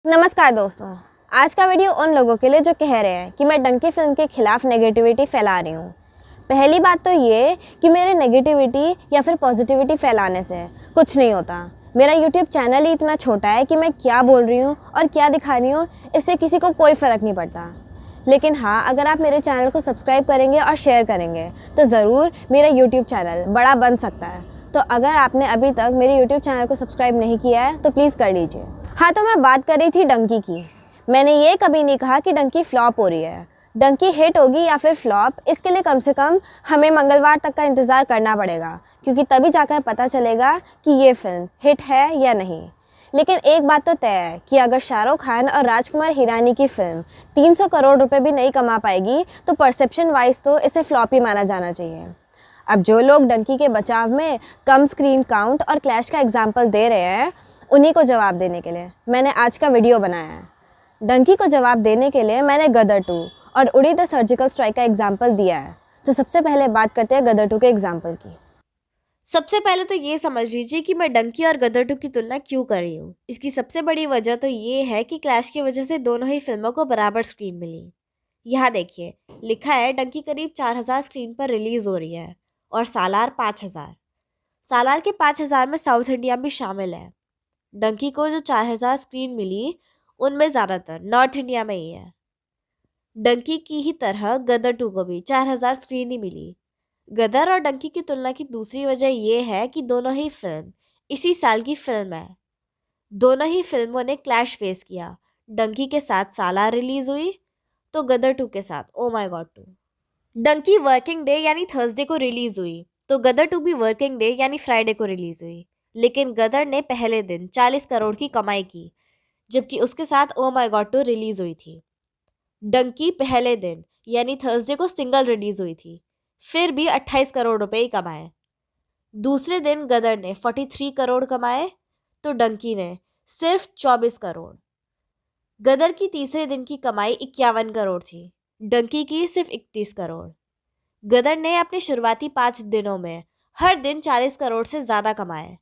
नमस्कार दोस्तों, आज का वीडियो उन लोगों के लिए जो कह रहे हैं कि मैं डंकी फिल्म के खिलाफ नेगेटिविटी फैला रही हूँ। पहली बात तो ये कि मेरे नेगेटिविटी या फिर पॉजिटिविटी फैलाने से कुछ नहीं होता। मेरा यूट्यूब चैनल ही इतना छोटा है कि मैं क्या बोल रही हूँ और क्या दिखा रही हूँ इससे किसी को कोई फ़र्क नहीं पड़ता। लेकिन हाँ, अगर आप मेरे चैनल को सब्सक्राइब करेंगे और शेयर करेंगे तो ज़रूर मेरा यूट्यूब चैनल बड़ा बन सकता है। तो अगर आपने अभी तक मेरे यूट्यूब चैनल को सब्सक्राइब नहीं किया है तो प्लीज़ कर लीजिए। हाँ, तो मैं बात कर रही थी डंकी की। मैंने ये कभी नहीं कहा कि डंकी फ्लॉप हो रही है। डंकी हिट होगी या फिर फ्लॉप, इसके लिए कम से कम हमें मंगलवार तक का इंतज़ार करना पड़ेगा, क्योंकि तभी जाकर पता चलेगा कि ये फिल्म हिट है या नहीं। लेकिन एक बात तो तय है कि अगर शाहरुख खान और राजकुमार हिरानी की फिल्म 300 करोड़ रुपए भी नहीं कमा पाएगी तो परसेप्शन वाइज तो इसे फ्लॉप ही माना जाना चाहिए। अब जो लोग डंकी के बचाव में कम स्क्रीन काउंट और क्लैश का एग्जाम्पल दे रहे हैं, उन्हीं को जवाब देने के लिए मैंने आज का वीडियो बनाया है। डंकी को जवाब देने के लिए मैंने गदर 2 और उड़ी द सर्जिकल स्ट्राइक का एग्जाम्पल दिया है। तो सबसे पहले बात करते हैं गदर 2 के एग्जाम्पल की। सबसे पहले तो ये समझ लीजिए कि मैं डंकी और गदर 2 की तुलना क्यों कर रही हूँ। इसकी सबसे बड़ी वजह तो ये है कि क्लैश की वजह से दोनों ही फिल्मों को बराबर स्क्रीन मिली। यहाँ देखिए, लिखा है डंकी करीब 4000 स्क्रीन पर रिलीज हो रही है और सालार 5000। सालार के 5000 में साउथ इंडिया भी शामिल है। डंकी को जो 4000 स्क्रीन मिली उनमें ज़्यादातर नॉर्थ इंडिया में ही है। डंकी की ही तरह गदर 2 को भी 4000 स्क्रीन ही मिली। गदर और डंकी की तुलना की दूसरी वजह यह है कि दोनों ही फिल्म इसी साल की फिल्म है। दोनों ही फिल्मों ने क्लैश फेस किया। डंकी के साथ सालार रिलीज हुई तो गदर 2 के साथ oh my God 2। Dunki working day यानी थर्सडे को रिलीज हुई तो गदर 2 भी वर्किंग डे यानी फ्राइडे को रिलीज हुई। लेकिन गदर ने पहले दिन 40 करोड़ की कमाई की, जबकि उसके साथ ओ माय गॉड 2 रिलीज हुई थी। डंकी पहले दिन यानी थर्सडे को सिंगल रिलीज हुई थी, फिर भी 28 करोड़ रुपए ही कमाए। दूसरे दिन गदर ने 43 करोड़ कमाए तो डंकी ने सिर्फ 24 करोड़। गदर की तीसरे दिन की कमाई 51 करोड़ थी, डंकी की सिर्फ 31 करोड़। गदर ने अपने शुरुआती 5 दिनों में हर दिन 40 करोड़ से ज़्यादा कमाए,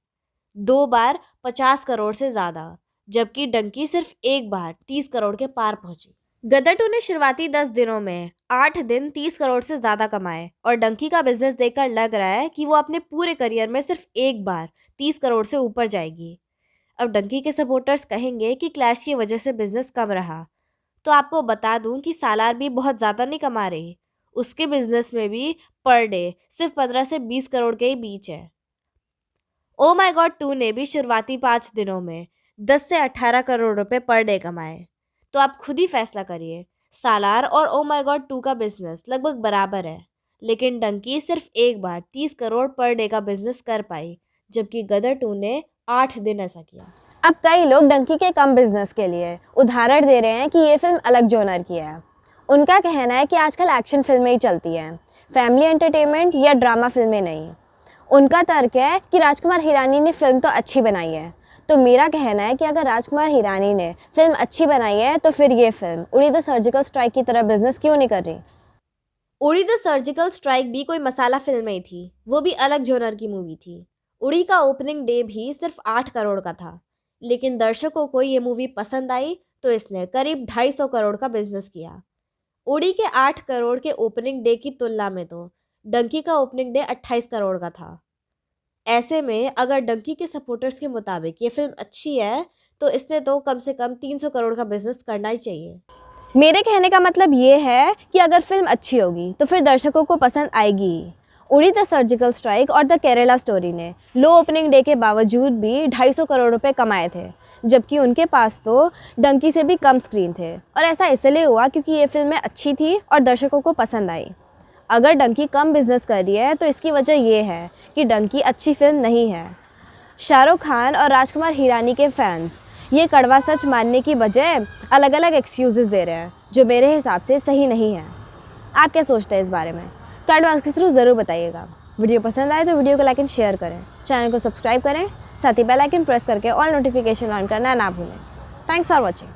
2 बार 50 करोड़ से ज़्यादा, जबकि डंकी सिर्फ एक बार 30 करोड़ के पार पहुंची। गदर 2 ने शुरुआती 10 दिनों में 8 दिन 30 करोड़ से ज़्यादा कमाए और डंकी का बिजनेस देखकर लग रहा है कि वो अपने पूरे करियर में सिर्फ एक बार 30 करोड़ से ऊपर जाएगी। अब डंकी के सपोर्टर्स कहेंगे कि क्लैश की वजह से बिजनेस कम रहा, तो आपको बता दूं कि सालार भी बहुत ज़्यादा नहीं कमा रही। उसके बिजनेस में भी पर डे सिर्फ 15 से 20 करोड़ के ही बीच है। ओ माय गॉड 2 ने भी शुरुआती 5 दिनों में 10 से 18 करोड़ रुपए पर डे कमाए। तो आप खुद ही फैसला करिए, सालार और ओ माय गॉड 2 का बिजनेस लगभग बराबर है, लेकिन डंकी सिर्फ एक बार 30 करोड़ पर डे का बिजनेस कर पाई, जबकि गदर 2 ने 8 दिन ऐसा किया। अब कई लोग डंकी के कम बिजनेस के लिए उदाहरण दे रहे हैं कि ये फिल्म अलग जॉनर की है। उनका कहना है कि आजकल एक्शन फिल्में ही चलती हैं, फैमिली एंटरटेनमेंट या ड्रामा फिल्में नहीं। उनका तर्क है कि राजकुमार हिरानी ने फिल्म तो अच्छी बनाई है। तो मेरा कहना है कि अगर राजकुमार हिरानी ने फिल्म अच्छी बनाई है तो फिर ये फिल्म उड़ी द सर्जिकल स्ट्राइक की तरह बिजनेस क्यों नहीं कर रही। उड़ी द सर्जिकल स्ट्राइक भी कोई मसाला फिल्म ही थी, वो भी अलग जॉनर की मूवी थी। उड़ी का ओपनिंग डे भी सिर्फ 8 करोड़ का था, लेकिन दर्शकों को ये मूवी पसंद आई तो इसने करीब 250 करोड़ का बिजनेस किया। उड़ी के 8 करोड़ के ओपनिंग डे की तुलना में तो डंकी का ओपनिंग डे 28 करोड़ का था। ऐसे में अगर डंकी के सपोर्टर्स के मुताबिक ये फिल्म अच्छी है तो इसने तो कम से कम 300 करोड़ का बिजनेस करना ही चाहिए। मेरे कहने का मतलब ये है कि अगर फिल्म अच्छी होगी तो फिर दर्शकों को पसंद आएगी। उड़ी द सर्जिकल स्ट्राइक और द केरला स्टोरी ने लो ओपनिंग डे के बावजूद भी 250 करोड़ रुपए कमाए थे, जबकि उनके पास तो डंकी से भी कम स्क्रीन थे। और ऐसा इसलिए हुआ क्योंकि ये फिल्में अच्छी थी और दर्शकों को पसंद आई। अगर डंकी कम बिजनेस कर रही है तो इसकी वजह ये है कि डंकी अच्छी फिल्म नहीं है। शाहरुख खान और राजकुमार हिरानी के फैंस ये कड़वा सच मानने की बजाय अलग अलग एक्सक्यूजेस दे रहे हैं, जो मेरे हिसाब से सही नहीं है। आप क्या सोचते हैं इस बारे में? कमेंट बॉक्स के थ्रू ज़रूर बताइएगा। वीडियो पसंद आए तो वीडियो को लाइक एंड शेयर करें, चैनल को सब्सक्राइब करें, साथ ही बेल आइकन प्रेस करके ऑल नोटिफिकेशन ऑन करना ना भूलें। Thanks for watching.